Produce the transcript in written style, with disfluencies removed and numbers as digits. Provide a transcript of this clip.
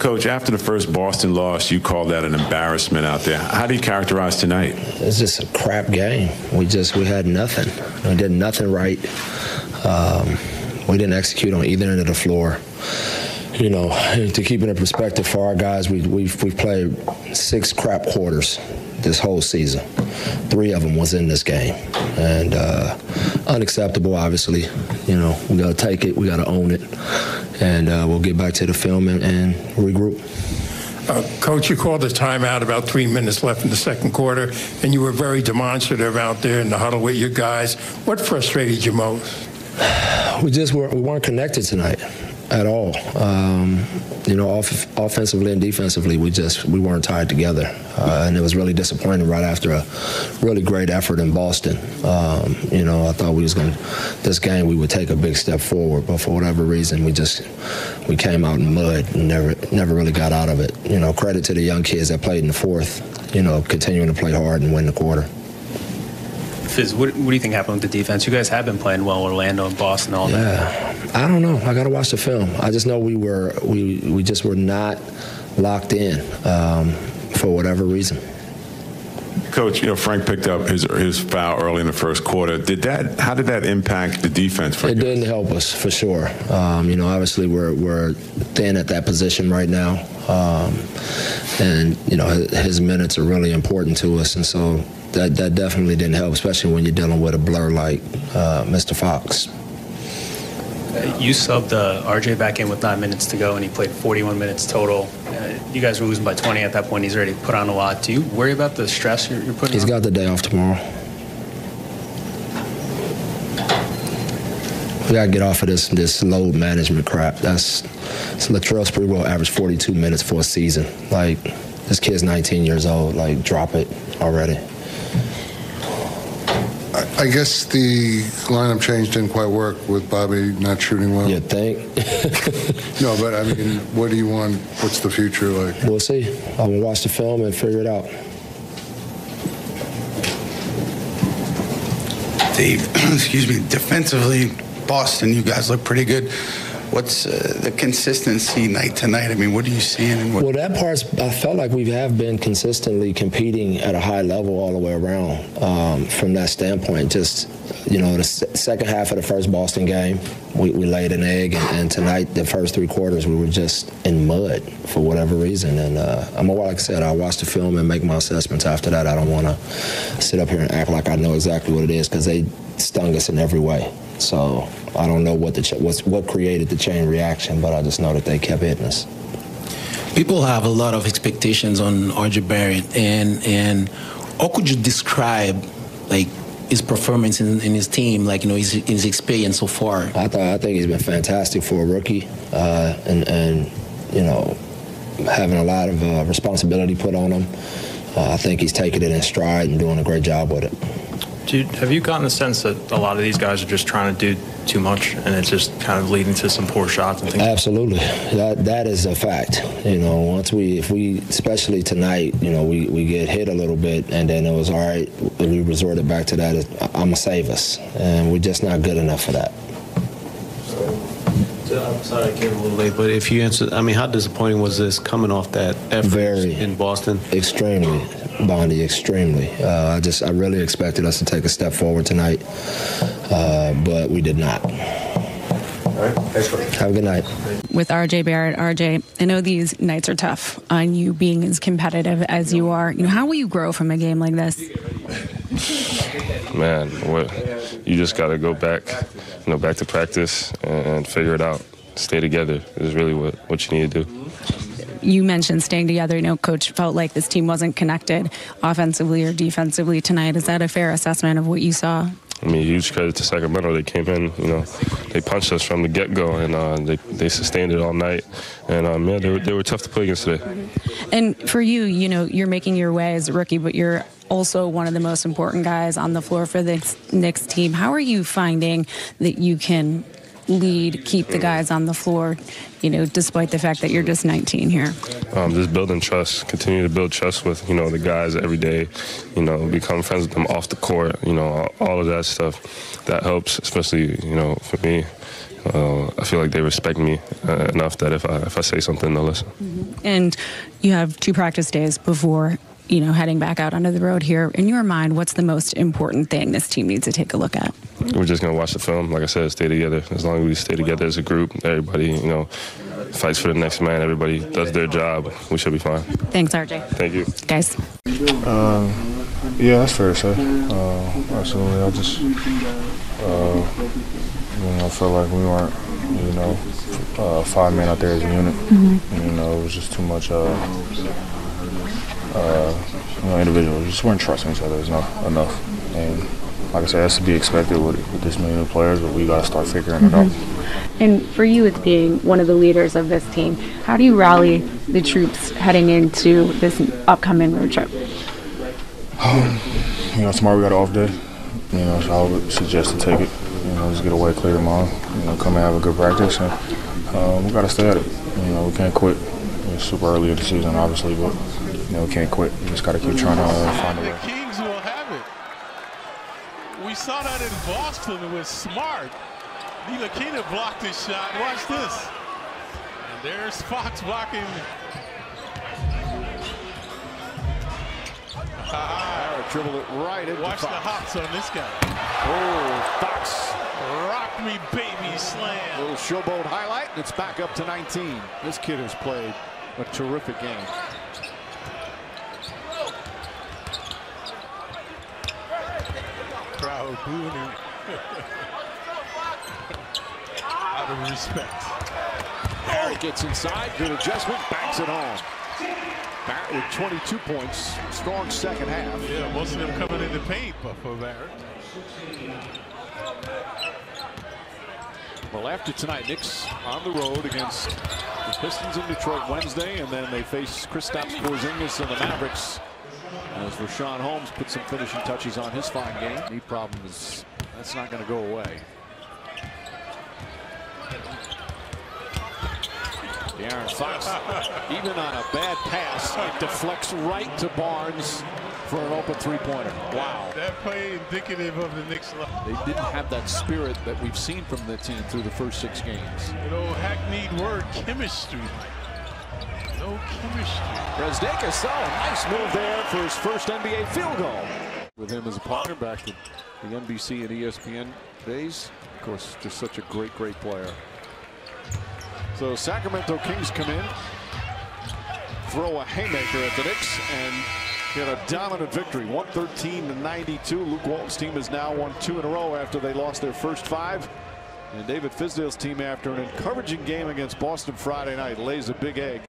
Coach, after the first Boston loss, you called that an embarrassment out there. How do you characterize tonight? It's just a crap game. We had nothing. We did nothing right. We didn't execute on either end of the floor. You know, to keep it in perspective for our guys, we've played 6 crap quarters this whole season. 3 of them was in this game. And unacceptable, obviously. You know, we got to take it. We got to own it. And we'll get back to the film and regroup. Coach, you called a timeout about 3 minutes left in the second quarter, and you were very demonstrative out there in the huddle with your guys. What frustrated you most? We weren't connected tonight at all. You know, offensively and defensively, we weren't tied together, and it was really disappointing right after a really great effort in Boston. You know, I thought this game we would take a big step forward, but for whatever reason, we came out in mud and never really got out of it. You know, credit to the young kids that played in the fourth. You know, continuing to play hard and win the quarter. Fizz, what do you think happened with the defense? You guys have been playing well, Orlando and Boston, all that. Yeah, I don't know. I got to watch the film. I just know we just were not locked in for whatever reason. Coach, you know, Frank picked up his foul early in the first quarter. How did that impact the defense for you? It didn't help us, for sure. You know, obviously we're thin at that position right now. And, you know, his minutes are really important to us, and so that definitely didn't help, especially when you're dealing with a blur like Mr. Fox. You subbed RJ back in with 9 minutes to go, and he played 41 minutes total. You guys were losing by 20 at that point. He's already put on a lot. Do you worry about the stress you're putting on? He's got the day off tomorrow. We got to get off of this load management crap. Latrell Sprewell averaged 42 minutes for a season. Like, this kid's 19 years old. Like, drop it already. I guess the lineup change didn't quite work with Bobby not shooting well. You think? No, but I mean, what do you want? What's the future like? We'll see. I'm going to watch the film and figure it out. Dave, excuse me, defensively, Boston, you guys look pretty good. What's the consistency night to night? I mean, what are you seeing? Well, that part's, I felt like we have been consistently competing at a high level all the way around from that standpoint. Just, you know, the second half of the first Boston game, we laid an egg, and tonight, the first 3 quarters, we were just in mud for whatever reason. And like I said, I'll watch the film and make my assessments after that. I don't want to sit up here and act like I know exactly what it is, because they stung us in every way. So I don't know what created the chain reaction, but I just know that they kept hitting us. People have a lot of expectations on RJ Barrett, and how could you describe like his performance in his team, like, you know, his experience so far? I think he's been fantastic for a rookie, and you know, having a lot of responsibility put on him. I think he's taking it in stride and doing a great job with it. Have you gotten the sense that a lot of these guys are just trying to do too much, and it's just kind of leading to some poor shots and things? Absolutely, that is a fact. You know, if we especially tonight, you know, we get hit a little bit, and then it was all right. We resorted back to that. I'm gonna save us, and we're just not good enough for that. I'm sorry I came a little late, but if you answer, I mean, how disappointing was this coming off that effort in Boston? Extremely, Bondi, extremely. I really expected us to take a step forward tonight, but we did not. All right, thanks. Have a good night. With RJ Barrett, RJ, I know these nights are tough on you being as competitive as you are. You know, how will you grow from a game like this? Man, you just got to go back, back to practice and figure it out. Stay together is really what you need to do. You mentioned staying together. You know, Coach felt like this team wasn't connected offensively or defensively tonight. Is that a fair assessment of what you saw? I mean, huge credit to Sacramento. They came in, they punched us from the get-go, and they sustained it all night. And, they were tough to play against today. And for you, you're making your way as a rookie, but you're also one of the most important guys on the floor for the Knicks team. How are you finding that you can lead, keep the guys on the floor, despite the fact that you're just 19 here? Just building trust, continue to build trust with, the guys every day, become friends with them off the court, all of that stuff. That helps, especially, for me. I feel like they respect me enough that if I say something, they'll listen. And you have 2 practice days before, heading back out onto the road here. In your mind, what's the most important thing this team needs to take a look at? We're just going to watch the film. Like I said, stay together. As long as we stay together as a group, everybody, fights for the next man. Everybody does their job. We should be fine. Thanks, RJ. Thank you. Guys. Yeah, that's fair to say. Absolutely. I just, felt like we weren't, 5 men out there as a unit. It was just too much, individuals. Just weren't trusting each other enough. And like I said, that's to be expected with this many new players, but we got to start figuring it out. And for you, as being one of the leaders of this team, how do you rally the troops heading into this upcoming road trip? Tomorrow we got an off day. So I would suggest to take it. Just get away, clear tomorrow. Come and have a good practice, and we got to stay at it. We can't quit. It's super early in the season, obviously, but we can't quit. We just got to keep trying to find a way. The Kings will have it. We saw that in Boston. It was smart. Ntilikina blocked his shot. Watch this. And there's Fox blocking. Dribble it right into Watch Fox. the hops on this guy. Oh, Fox. Rock me, baby, slam. Little showboat highlight, and it's back up to 19. This kid has played a terrific game. Crowd booing him. Out of respect. Barrett gets inside, good adjustment, banks it home. Barrett with 22 points, strong second half. Yeah, most of them coming in the paint, but for Barrett. Well, after tonight, Knicks on the road against the Pistons in Detroit Wednesday, and then they face Kristaps Porzingis and the Mavericks. As Rashawn Holmes puts some finishing touches on his fine game. Knee problem is, that's not going to go away. De'Aaron Fox, even on a bad pass, it deflects right to Barnes for an open three-pointer. Wow. That play indicative of the Knicks. They didn't have that spirit that we've seen from the team through the first 6 games. An old hackneyed word, chemistry. No chemistry. Brzdakis, nice move there for his first NBA field goal. With him as a partner back to the NBC and ESPN days. Of course, just such a great player. So Sacramento Kings come in, throw a haymaker at the Knicks, and get a dominant victory, 113-92. Luke Walton's team has now won 2 in a row after they lost their first 5. And David Fizdale's team, after an encouraging game against Boston Friday night, lays a big egg.